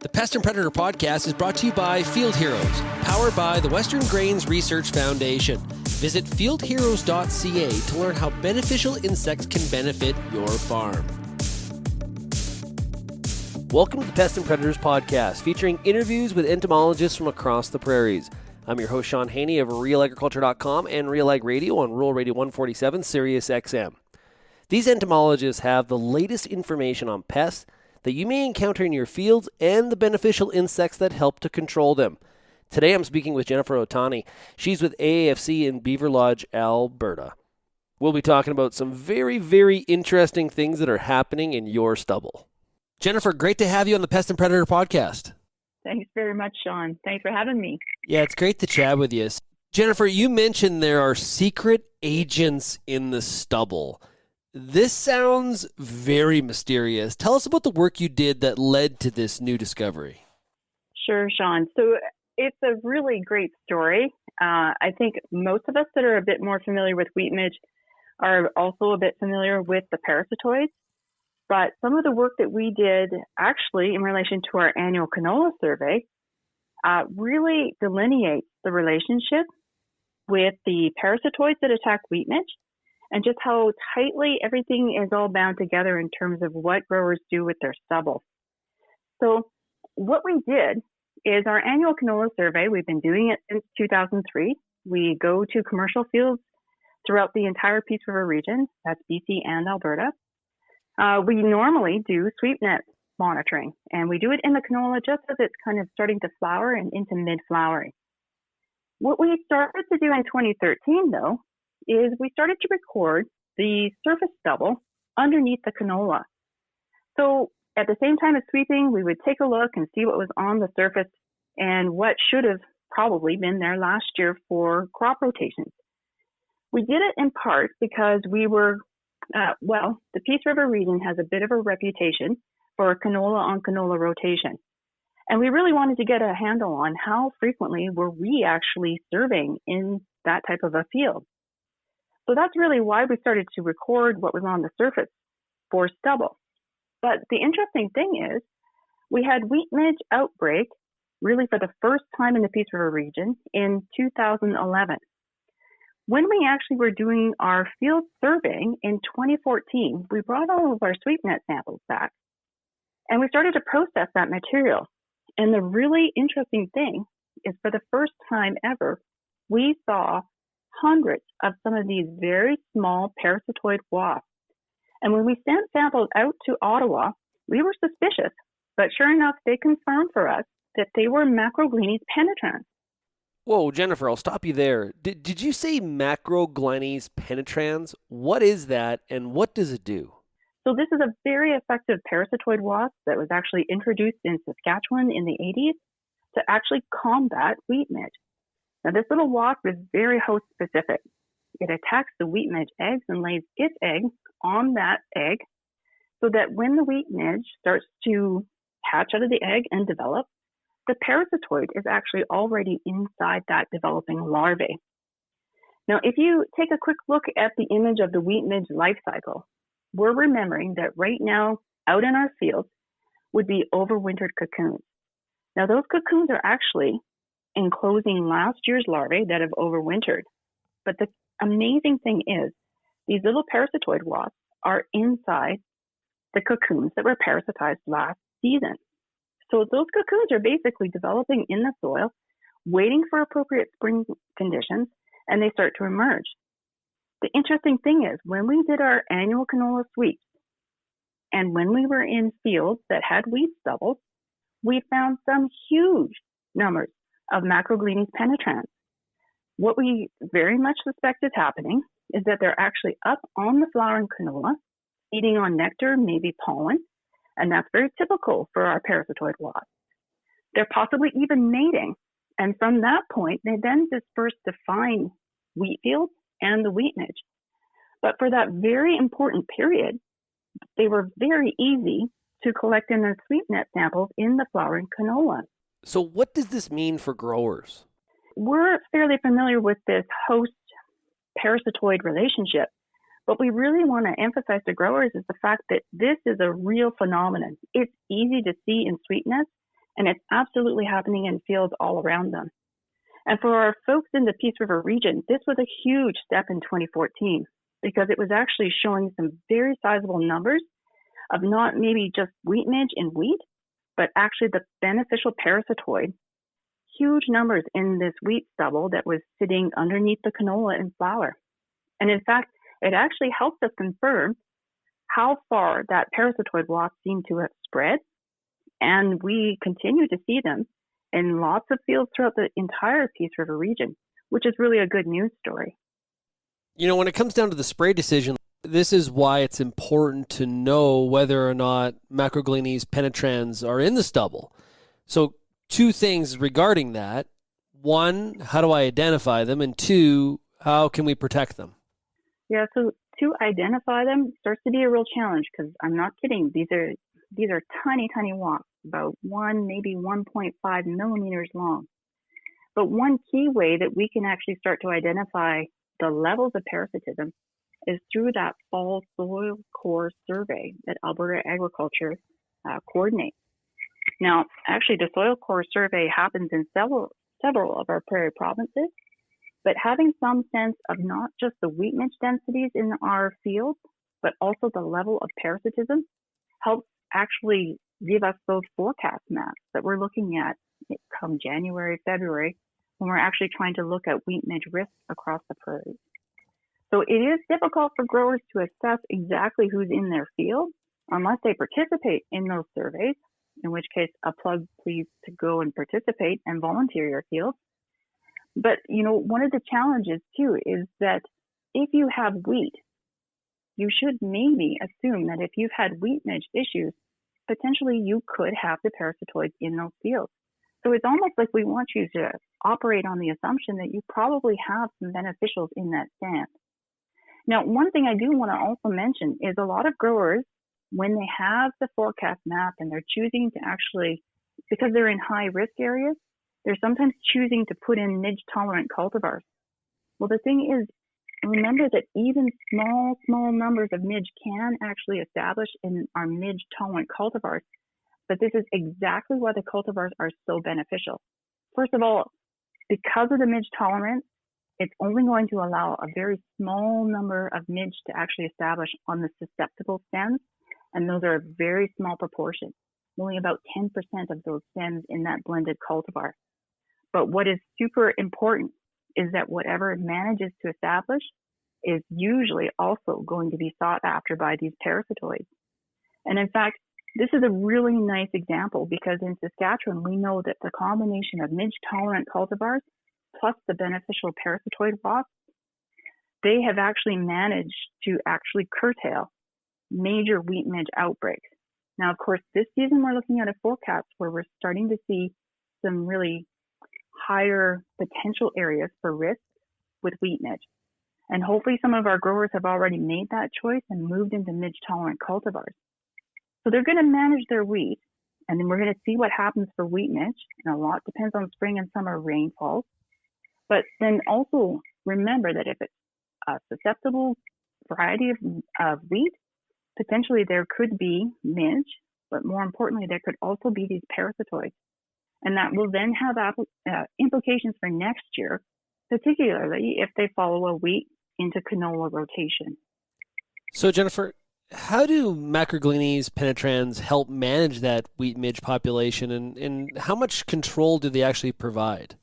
The Pest and Predator podcast is brought to you by Field Heroes, powered by the Western Grains Research Foundation. Visit fieldheroes.ca to learn how beneficial insects can benefit your farm. Welcome to the Pest and Predators podcast, featuring interviews with entomologists from across the prairies. I'm your host, Sean Haney of RealAgriculture.com and Real Ag Radio on Rural Radio 147, Sirius XM. These entomologists have the latest information on pests that you may encounter in your fields and the beneficial insects that help to control them. Today I'm speaking with Jennifer Otani. She's with AAFC in Beaverlodge, Alberta. We'll be talking about some very, very interesting things that are happening in your stubble. Jennifer, great to have you on the Pest and Predator podcast. Thanks very much, Sean. Thanks for having me. Yeah, it's great to chat with you. Jennifer, you mentioned there are secret agents in the stubble. This sounds very mysterious. Tell us about the work you did that led to this new discovery. Sure, Sean. So it's a really great story. I think most of us that are a bit more familiar with wheat midge are also a bit familiar with the parasitoids. But some of the work that we did actually in relation to our annual canola survey really delineates the relationship with the parasitoids that attack wheat midge, and just how tightly everything is all bound together in terms of what growers do with their stubble. So what we did is our annual canola survey. We've been doing it since 2003. We go to commercial fields throughout the entire Peace River region. That's BC and Alberta. We normally do sweep net monitoring, and we do it in the canola just as it's kind of starting to flower and into mid-flowering. What we started to do in 2013, though, is we started to record the surface stubble underneath the canola. So at the same time as sweeping, we would take a look and see what was on the surface and what should have probably been there last year for crop rotations. We did it in part because we were, the Peace River region has a bit of a reputation for a canola on canola rotation. And we really wanted to get a handle on how frequently were we actually surveying in that type of a field. So that's really why we started to record what was on the surface for stubble. But the interesting thing is we had wheat midge outbreak really for the first time in the Peace River region in 2011. When we actually were doing our field surveying in 2014, we brought all of our sweep net samples back and we started to process that material. And the really interesting thing is for the first time ever, we saw hundreds of some of these very small parasitoid wasps. And when we sent samples out to Ottawa, we were suspicious, but sure enough, they confirmed for us that they were Macrogleanes penetrans. Whoa, Jennifer, I'll stop you there. Did you say Macrogleanes penetrans? What is that, and what does it do? So this is a very effective parasitoid wasp that was actually introduced in Saskatchewan in the 80s to actually combat wheat midge. Now, this little wasp is very host specific. It attacks the wheat midge eggs and lays its egg on that egg so that when the wheat midge starts to hatch out of the egg and develop, the parasitoid is actually already inside that developing larvae. Now, if you take a quick look at the image of the wheat midge life cycle, we're remembering that right now out in our fields would be overwintered cocoons. Now, those cocoons are actually enclosing last year's larvae that have overwintered. But the amazing thing is these little parasitoid wasps are inside the cocoons that were parasitized last season. So those cocoons are basically developing in the soil, waiting for appropriate spring conditions, and they start to emerge. The interesting thing is when we did our annual canola sweeps and when we were in fields that had wheat stubble, we found some huge numbers of Macrogleanes penetrans. What we very much suspect is happening is that they're actually up on the flowering canola, feeding on nectar, maybe pollen, and that's very typical for our parasitoid wasps. They're possibly even mating, and from that point, they then disperse to find wheat fields and the wheat midge. But for that very important period, they were very easy to collect in their sweep net samples in the flowering canola. So what does this mean for growers? We're fairly familiar with this host-parasitoid relationship. What we really want to emphasize to growers is the fact that this is a real phenomenon. It's easy to see in sweep nets. And it's absolutely happening in fields all around them. And for our folks in the Peace River region, this was a huge step in 2014 because it was actually showing some very sizable numbers of not maybe just wheat midge in wheat, but actually the beneficial parasitoid, huge numbers in this wheat stubble that was sitting underneath the canola and flour. And in fact, it actually helped us confirm how far that parasitoid wasp seemed to have spread. And we continue to see them in lots of fields throughout the entire Peace River region, which is really a good news story. You know, when it comes down to the spray decision, this is why it's important to know whether or not Macrogleines penetrans are in the stubble. So 2 things regarding that. 1, how do I identify them? And 2, how can we protect them? Yeah, so to identify them starts to be a real challenge because I'm not kidding. These are tiny, tiny wasps, about 1, maybe 1.5 millimeters long. But one key way that we can actually start to identify the levels of parasitism is through that fall soil core survey that Alberta Agriculture coordinates. Now, actually, the soil core survey happens in several of our prairie provinces, but having some sense of not just the wheat midge densities in our fields, but also the level of parasitism helps actually give us those forecast maps that we're looking at come January, February, when we're actually trying to look at wheat midge risk across the prairies. So it is difficult for growers to assess exactly who's in their field unless they participate in those surveys, in which case a plug please to go and participate and volunteer your field. But, you know, one of the challenges too is that if you have wheat, you should maybe assume that if you've had wheat midge issues, potentially you could have the parasitoids in those fields. So it's almost like we want you to operate on the assumption that you probably have some beneficials in that stand. Now, one thing I do want to also mention is a lot of growers, when they have the forecast map and they're choosing to actually, because they're in high risk areas, they're sometimes choosing to put in midge tolerant cultivars. Well, the thing is, remember that even small numbers of midge can actually establish in our midge tolerant cultivars. But this is exactly why the cultivars are so beneficial. First of all, because of the midge tolerance, it's only going to allow a very small number of midge to actually establish on the susceptible stems, and those are a very small proportion, only about 10% of those stems in that blended cultivar. But what is super important is that whatever manages to establish is usually also going to be sought after by these parasitoids. And in fact, this is a really nice example because in Saskatchewan, we know that the combination of midge-tolerant cultivars plus the beneficial parasitoid wasps, they have actually managed to actually curtail major wheat midge outbreaks. Now, of course, this season we're looking at a forecast where we're starting to see some really higher potential areas for risk with wheat midge. And hopefully some of our growers have already made that choice and moved into midge-tolerant cultivars. So they're going to manage their wheat, and then we're going to see what happens for wheat midge. And a lot depends on spring and summer rainfalls. But then also remember that if it's a susceptible variety of wheat, potentially there could be midge, but more importantly, there could also be these parasitoids. And that will then have implications for next year, particularly if they follow a wheat into canola rotation. So, Jennifer, how do Macrogleines penetrans help manage that wheat midge population, and how much control do they actually provide?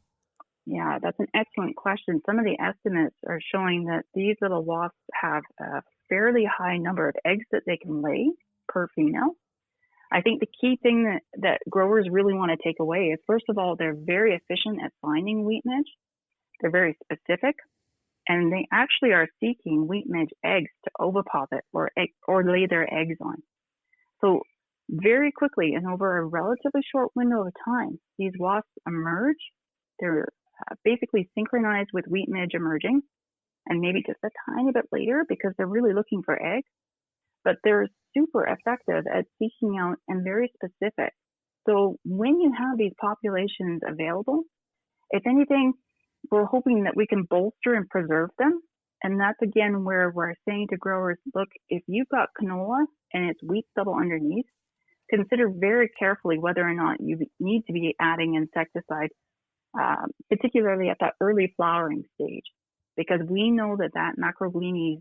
Yeah, that's an excellent question. Some of the estimates are showing that these little wasps have a fairly high number of eggs that they can lay per female. I think the key thing that growers really want to take away is, first of all, they're very efficient at finding wheat midge. They're very specific, and they actually are seeking wheat midge eggs to oviposit or lay their eggs on. So very quickly and over a relatively short window of time, these wasps emerge. They're basically synchronized with wheat midge emerging, and maybe just a tiny bit later because they're really looking for eggs. But they're super effective at seeking out and very specific. So when you have these populations available, if anything, we're hoping that we can bolster and preserve them. And that's again where we're saying to growers, look, if you've got canola and it's wheat stubble underneath, consider very carefully whether or not you need to be adding insecticide, particularly at that early flowering stage, because we know that macrogleines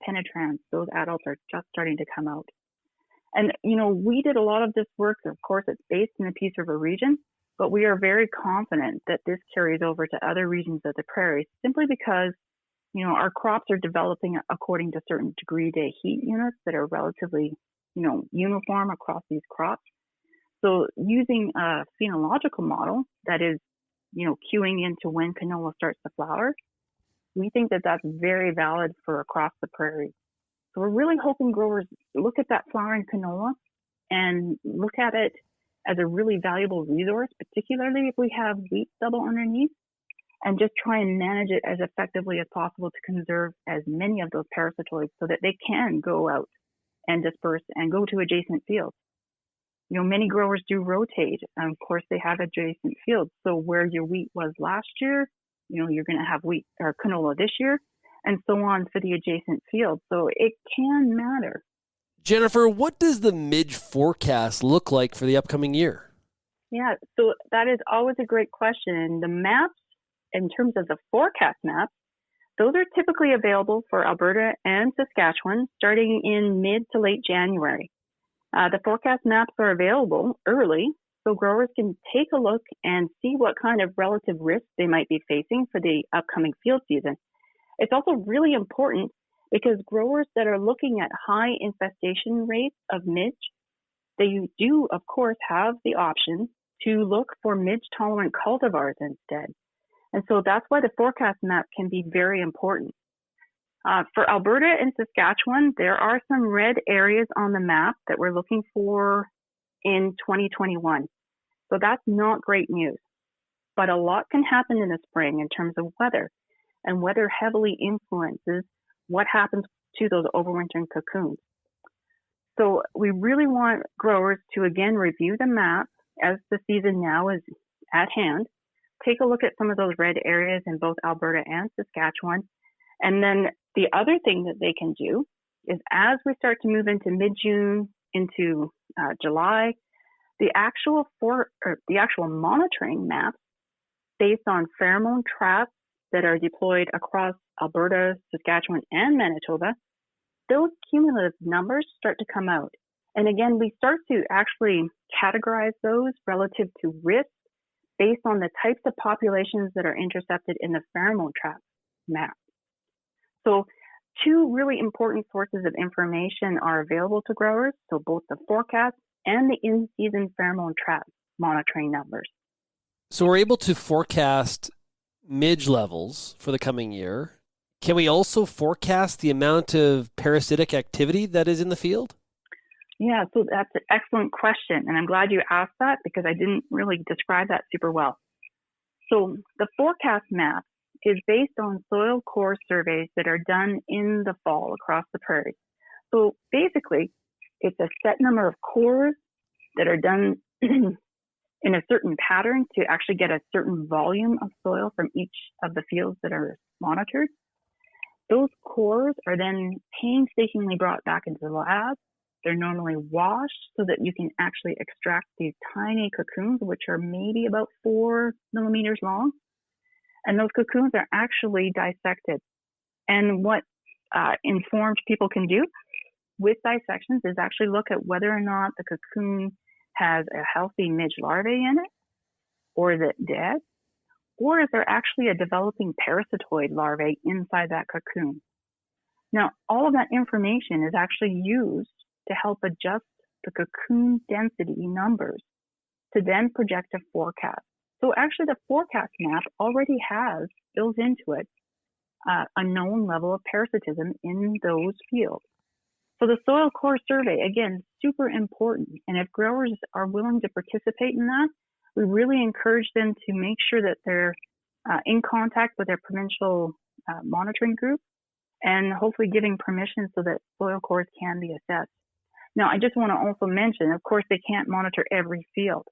penetrans, those adults are just starting to come out. And, we did a lot of this work. Of course, it's based in the Peace River region, but we are very confident that this carries over to other regions of the prairies simply because, our crops are developing according to certain degree day heat units that are relatively, uniform across these crops. So using a phenological model that is, cueing into when canola starts to flower, we think that that's very valid for across the prairie. So we're really hoping growers look at that flowering canola and look at it as a really valuable resource, particularly if we have wheat stubble underneath, and just try and manage it as effectively as possible to conserve as many of those parasitoids so that they can go out and disperse and go to adjacent fields. Many growers do rotate. Of course, they have adjacent fields. So where your wheat was last year, you're going to have wheat or canola this year, and so on for the adjacent fields. So it can matter. Jennifer, what does the midge forecast look like for the upcoming year? Yeah, so that is always a great question. And the maps, in terms of the forecast maps, those are typically available for Alberta and Saskatchewan starting in mid to late January. The forecast maps are available early, so growers can take a look and see what kind of relative risk they might be facing for the upcoming field season. It's also really important because growers that are looking at high infestation rates of midge, they do, of course, have the option to look for midge-tolerant cultivars instead. And so that's why the forecast map can be very important. For Alberta and Saskatchewan, there are some red areas on the map that we're looking for in 2021. So that's not great news. But a lot can happen in the spring in terms of weather, and weather heavily influences what happens to those overwintering cocoons. So we really want growers to, again, review the map as the season now is at hand. Take a look at some of those red areas in both Alberta and Saskatchewan. And then the other thing that they can do is as we start to move into mid-June, into July, the actual monitoring maps based on pheromone traps that are deployed across Alberta, Saskatchewan, and Manitoba, those cumulative numbers start to come out. And again, we start to actually categorize those relative to risk based on the types of populations that are intercepted in the pheromone trap map. So two really important sources of information are available to growers, so both the forecast and the in-season pheromone trap monitoring numbers. So we're able to forecast midge levels for the coming year. Can we also forecast the amount of parasitic activity that is in the field? Yeah, so that's an excellent question, and I'm glad you asked that because I didn't really describe that super well. So the forecast map is based on soil core surveys that are done in the fall across the prairie. So basically, it's a set number of cores that are done in a certain pattern to actually get a certain volume of soil from each of the fields that are monitored. Those cores are then painstakingly brought back into the lab. They're normally washed so that you can actually extract these tiny cocoons, which are maybe about 4 millimeters long. And those cocoons are actually dissected. And what informed people can do with dissections is actually look at whether or not the cocoon has a healthy midge larvae in it, or is it dead, or is there actually a developing parasitoid larvae inside that cocoon. Now, all of that information is actually used to help adjust the cocoon density numbers to then project a forecast. So actually the forecast map already has built into it a known level of parasitism in those fields. So the soil core survey, again, super important. And if growers are willing to participate in that, we really encourage them to make sure that they're in contact with their provincial monitoring group and hopefully giving permission so that soil cores can be assessed. Now, I just want to also mention, of course, they can't monitor every field.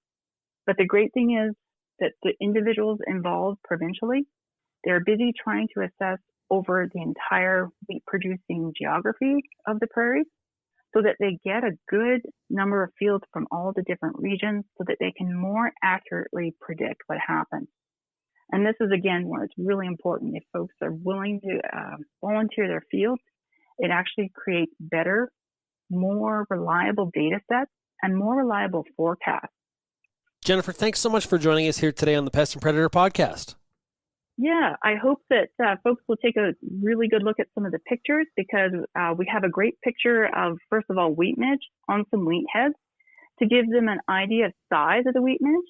But the great thing is that the individuals involved provincially, they're busy trying to assess over the entire wheat producing geography of the prairies. so that they get a good number of fields from all the different regions so that they can more accurately predict what happens. And this is, again, where it's really important. If folks are willing to volunteer their fields, it actually creates better, more reliable data sets and more reliable forecasts. Jennifer, thanks so much for joining us here today on the Pest and Predator podcast. Yeah, I hope that folks will take a really good look at some of the pictures, because we have a great picture of, first of all, wheat midge on some wheat heads to give them an idea of size of the wheat midge.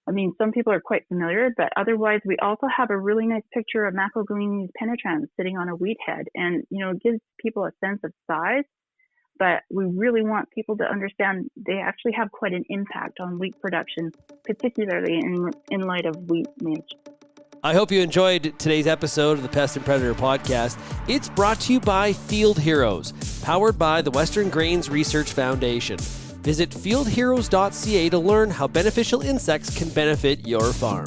I mean, some people are quite familiar, but otherwise we also have a really nice picture of Macrogleanes penetrans sitting on a wheat head, and, it gives people a sense of size. But we really want people to understand they actually have quite an impact on wheat production, particularly in light of wheat midge. I hope you enjoyed today's episode of the Pest and Predator podcast. It's brought to you by Field Heroes, powered by the Western Grains Research Foundation. Visit fieldheroes.ca to learn how beneficial insects can benefit your farm.